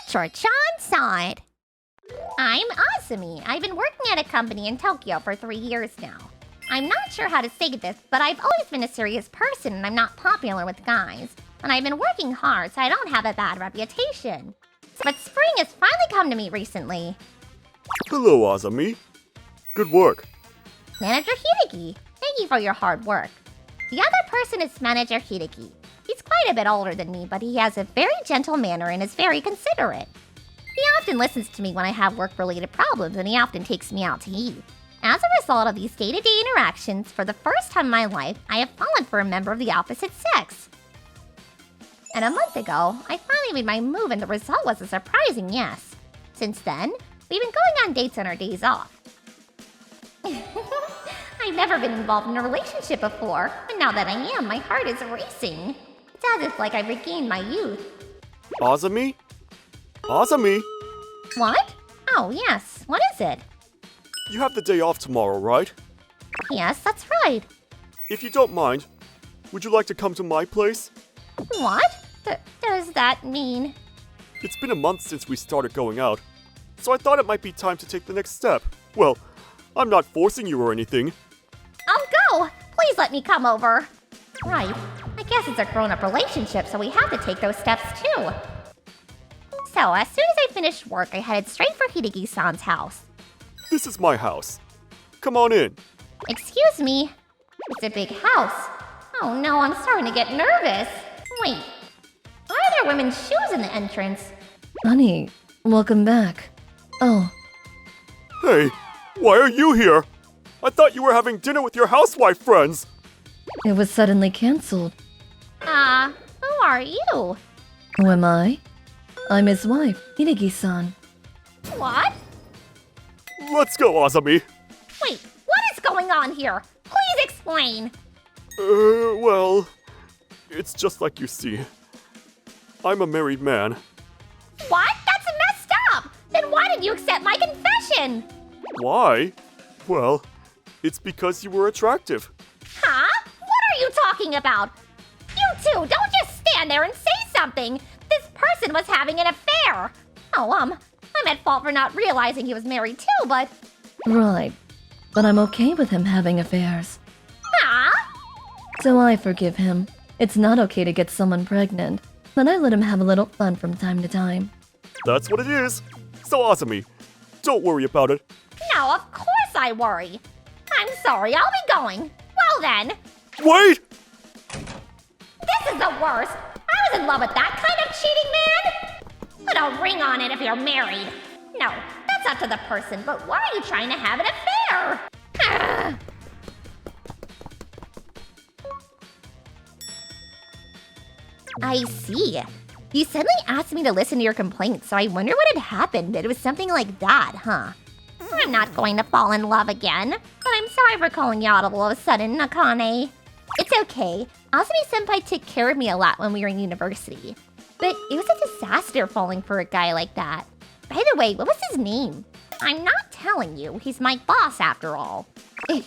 Etra-chan saw it. I'm Asumi. I've been working at a company in Tokyo for 3 years now. I'm not sure how to say this, but I've always been a serious person and I'm not popular with guys. And I've been working hard so I don't have a bad reputation. But spring has finally come to me recently. Hello, Azumi. Good work. Manager Hideki, thank you for your hard work. The other person is Manager Hideki. He's quite a bit older than me, but he has a very gentle manner and is very considerate. He often listens to me when I have work-related problems, and he often takes me out to eat. As a result of these day-to-day interactions, for the first time in my life, I have fallen for a member of the opposite sex. And a month ago, I finally made my move and the result was a surprising yes. Since then, we've been going on dates on our days off. I've never been involved in a relationship before, but now that I am, my heart is racing. It's as if like I regained my youth. Azumi? Azumi? What? Oh, yes. What is it? You have the day off tomorrow, right? Yes, that's right. If you don't mind, would you like to come to my place? What? Does that mean? It's been a month since we started going out, so I thought it might be time to take the next step. Well, I'm not forcing you or anything. I'll go! Please let me come over. Right. I guess it's a grown-up relationship, so we have to take those steps too. So, as soon as I finished work, I headed straight for Hideki-san's house. This is my house. Come on in. Excuse me. It's a big house. Oh no, I'm starting to get nervous. Wait. Why are there women's shoes in the entrance? Honey, welcome back. Oh, Hey, why are you here? I thought you were having dinner with your housewife friends. it was suddenly cancelled. Who are you? Who am I? I'm his wife, Hideki-san. What? Let's go, Azumi. Wait, what is going on here? Please explain. Well, it's just like you see. I'm a married man. What? That's messed up! Then why did you accept my confession? Why? Well, it's because you were attractive. Huh? What are you talking about? You two, don't just stand there and say something! This person was having an affair! Oh, I'm at fault for not realizing he was married too, but... Right, but I'm okay with him having affairs. Huh? So I forgive him. It's not okay to get someone pregnant, but I let him have a little fun from time to time. That's what it is. So, Azumi, don't worry about it. No, of course I worry. I'm sorry, I'll be going. Well then, Wait! this is the worst. I was in love with that kind of cheating man. Put a ring on it if you're married. No, that's up to the person, but why are you trying to have an affair? I see. You suddenly asked me to listen to your complaints, so I wonder what had happened. It was something like that, huh? I'm not going to fall in love again, but I'm sorry for calling you out all of a sudden, Akane. It's okay. Asumi-senpai took care of me a lot when we were in university. But it was a disaster falling for a guy like that. By the way, what was his name? I'm not telling you. He's my boss after all.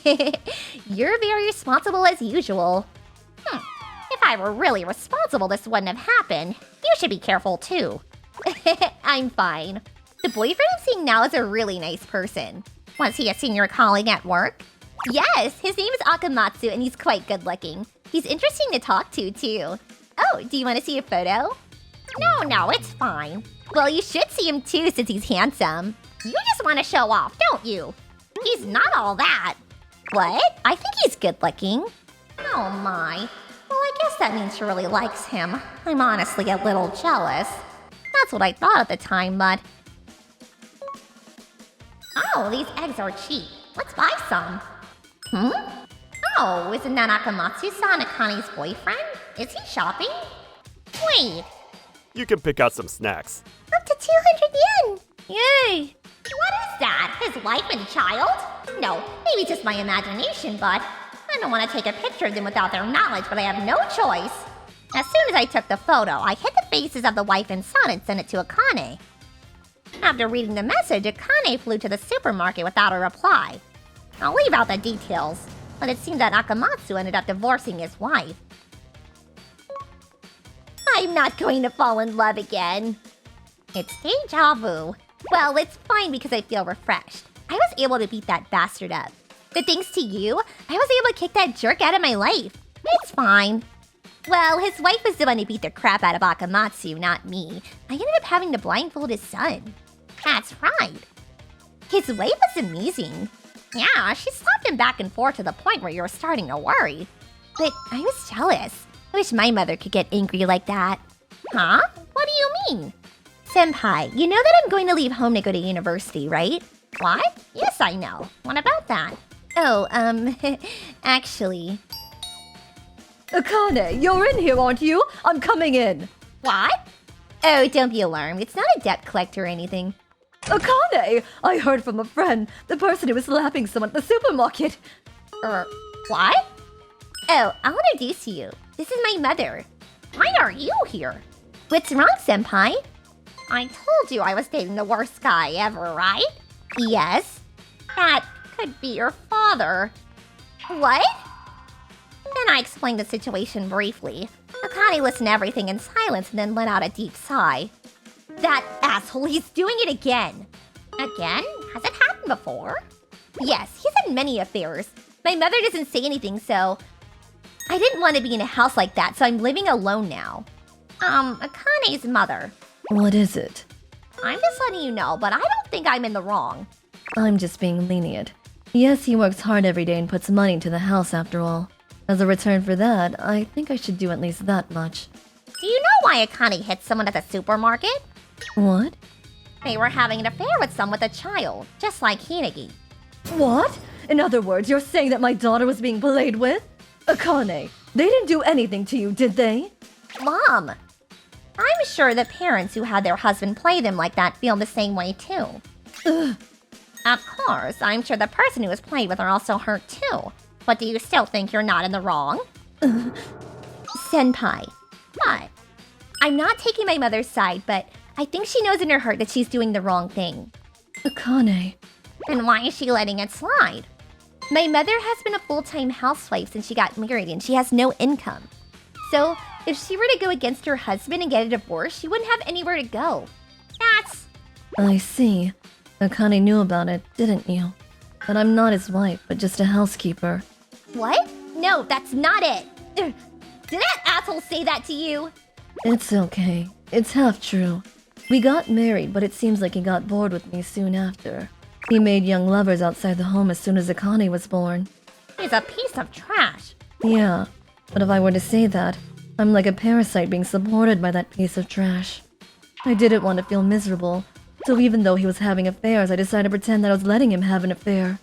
You're very responsible as usual. If I were really responsible, this wouldn't have happened. You should be careful too. I'm fine. The boyfriend I'm seeing now is a really nice person. Was he a senior colleague at work? Yes, his name is Akamatsu and he's quite good looking. He's interesting to talk to too. Oh, do you want to see a photo? No, it's fine. Well, you should see him too since he's handsome. You just want to show off, don't you? He's not all that. What? I think he's good looking. Oh my. Well, I guess that means she really likes him. I'm honestly a little jealous. That's what I thought at the time, but... Oh, these eggs are cheap. Let's buy some. Oh, isn't that Akamatsu-san Akane's boyfriend? Is he shopping? Wait, You can pick out some snacks. up to 200 yen! Yay! What is that? His wife and child? No, maybe just my imagination, but I don't want to take a picture of them without their knowledge, but I have no choice. As soon as I took the photo, I hid the faces of the wife and son and sent it to Akane. After reading the message, Akane flew to the supermarket without a reply. I'll leave out the details, but it seems that Akamatsu ended up divorcing his wife. I'm not going to fall in love again. It's deja vu. Well, it's fine because I feel refreshed. I was able to beat that bastard up. But thanks to you, I was able to kick that jerk out of my life. It's fine. Well, his wife was the one who beat the crap out of Akamatsu, not me. I ended up having to blindfold his son. That's right. His wife was amazing. Yeah, she slapped him back and forth to the point where you were starting to worry. But I was jealous. I wish my mother could get angry like that. Huh? What do you mean? Senpai, you know that I'm going to leave home to go to university, right? What? Yes, I know. What about that? Oh, actually... Akane, you're in here, aren't you? I'm coming in. What? Oh, don't be alarmed. It's not a debt collector or anything. Akane! I heard from a friend, the person who was slapping someone at the supermarket. What? Oh, I'll introduce you. This is my mother. Why are you here? What's wrong, Senpai? I told you I was dating the worst guy ever, right? Yes. That could be your father. What? Then I explained the situation briefly. Akane listened to everything in silence and then let out a deep sigh. That asshole, he's doing it again. Again? Has it happened before? Yes, he's had many affairs. My mother doesn't say anything, so... I didn't want to be in a house like that, so I'm living alone now. Akane's mother. What is it? I'm just letting you know, but I don't think I'm in the wrong. I'm just being lenient. Yes, he works hard every day and puts money into the house after all. As a return for that, I think I should do at least that much. Do you know why Akane hit someone at the supermarket? What? They were having an affair with someone with a child, just like Hinagi. What? In other words, you're saying that my daughter was being played with? Akane, they didn't do anything to you, did they? Mom! I'm sure the parents who had their husband play them like that feel the same way too. Ugh. Of course, I'm sure the person who was played with are also hurt too. But do you still think you're not in the wrong? Senpai. What? I'm not taking my mother's side, but I think she knows in her heart that she's doing the wrong thing. Akane. And why is she letting it slide? My mother has been a full-time housewife since she got married and she has no income. So, if she were to go against her husband and get a divorce, she wouldn't have anywhere to go. That's... I see. Akane knew about it, didn't you? But I'm not his wife, but just a housekeeper. What? No, that's not it. Did that asshole say that to you? It's okay. It's half true. We got married, but it seems like he got bored with me soon after. He made young lovers outside the home as soon as Akane was born. He's a piece of trash. Yeah, but if I were to say that, I'm like a parasite being supported by that piece of trash. I didn't want to feel miserable, so even though he was having affairs, I decided to pretend that I was letting him have an affair.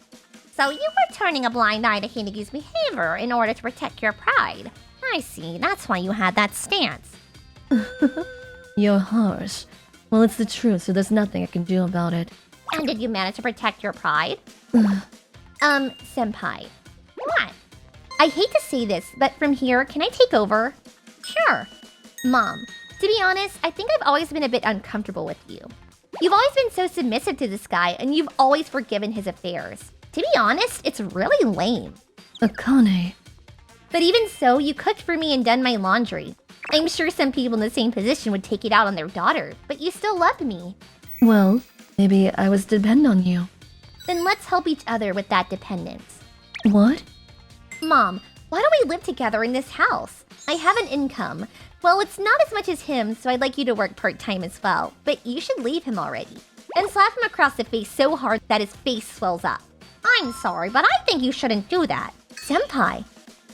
So you were turning a blind eye to Hinagi's behavior in order to protect your pride. I see, that's why you had that stance. You're harsh. Well, it's the truth, so there's nothing I can do about it. And did you manage to protect your pride? Senpai. What? I hate to say this, but from here, can I take over? Sure. Mom, to be honest, I think I've always been a bit uncomfortable with you. You've always been so submissive to this guy, and you've always forgiven his affairs. To be honest, it's really lame. Akane. But even so, you cooked for me and done my laundry. I'm sure some people in the same position would take it out on their daughter, but you still loved me. Well, maybe I was dependent on you. Then let's help each other with that dependence. What? Mom, why don't we live together in this house? I have an income. Well, it's not as much as him, so I'd like you to work part-time as well. But you should leave him already. And slap him across the face so hard that his face swells up. I'm sorry, but I think you shouldn't do that. Senpai,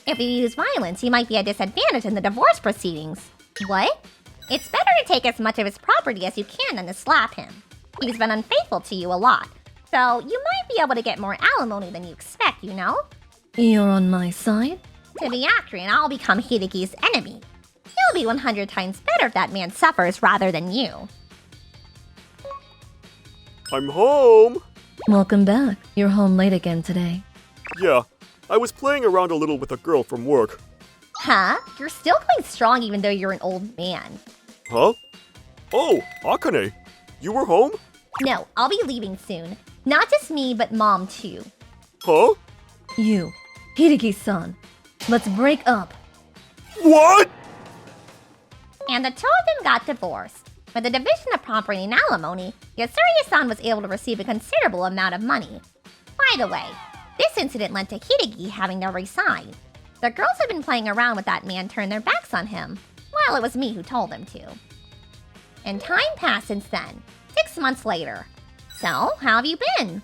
if you use violence, you might be at a disadvantage in the divorce proceedings. What? It's better to take as much of his property as you can than to slap him. He's been unfaithful to you a lot. So you might be able to get more alimony than you expect, you know? You're on my side? To be accurate, I'll become Hideki's enemy. It'll be 100 times better if that man suffers rather than you. I'm home! Welcome back. You're home late again today. Yeah, I was playing around a little with a girl from work. Huh? You're still going strong even though you're an old man. Huh? Oh, Akane, you were home? No, I'll be leaving soon. Not just me, but Mom too. Huh? You, Hideki-san. Let's break up. What? And the two of them got divorced. With the division of property and alimony, Yasuri-san was able to receive a considerable amount of money. By the way, this incident led to Hideki having to resign. The girls had been playing around with that man turned their backs on him. Well, it was me who told them to. And time passed since then, 6 months later. So, how have you been?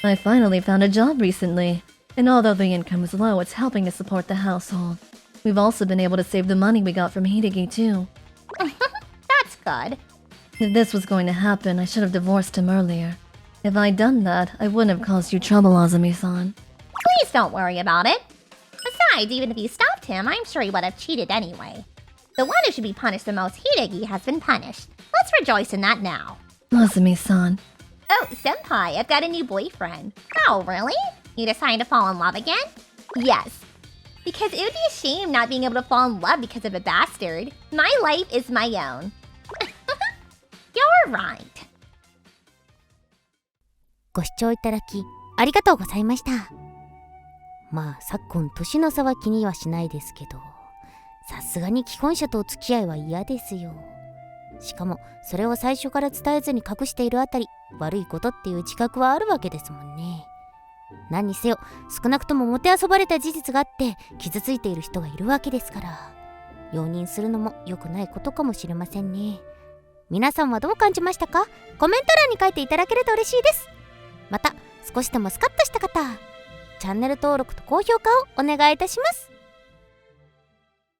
I finally found a job recently, and although the income is low, it's helping to support the household. We've also been able to save the money we got from Hideki too. That's good. If this was going to happen, I should have divorced him earlier. If I'd done that, I wouldn't have caused you trouble, Azumi-san. Please don't worry about it. Besides, even if you stopped him, I'm sure he would have cheated anyway. The one who should be punished the most, Hideki, has been punished. Let's rejoice in that now. Azumi-san. Oh, senpai, I've got a new boyfriend. Oh, really? You decided to fall in love again? Yes. Because it would be a shame not being able to fall in love because of a bastard. My life is my own. You're right. ご視聴いただきありがとうございました。まあ昨今年の差は気にはしないですけど、さすがに既婚者とお付き合いは嫌ですよ。しかもそれを最初から伝えずに隠しているあたり、悪いことっていう自覚はあるわけですもんね。何にせよ少なくとももてあそばれた事実があって傷ついている人がいるわけですから、容認するのも良くないことかもしれませんね。皆さんはどう感じましたか？コメント欄に書いていただけると嬉しいです。また少しでもスカッとした方、チャンネル登録と高評価をお願いいたします。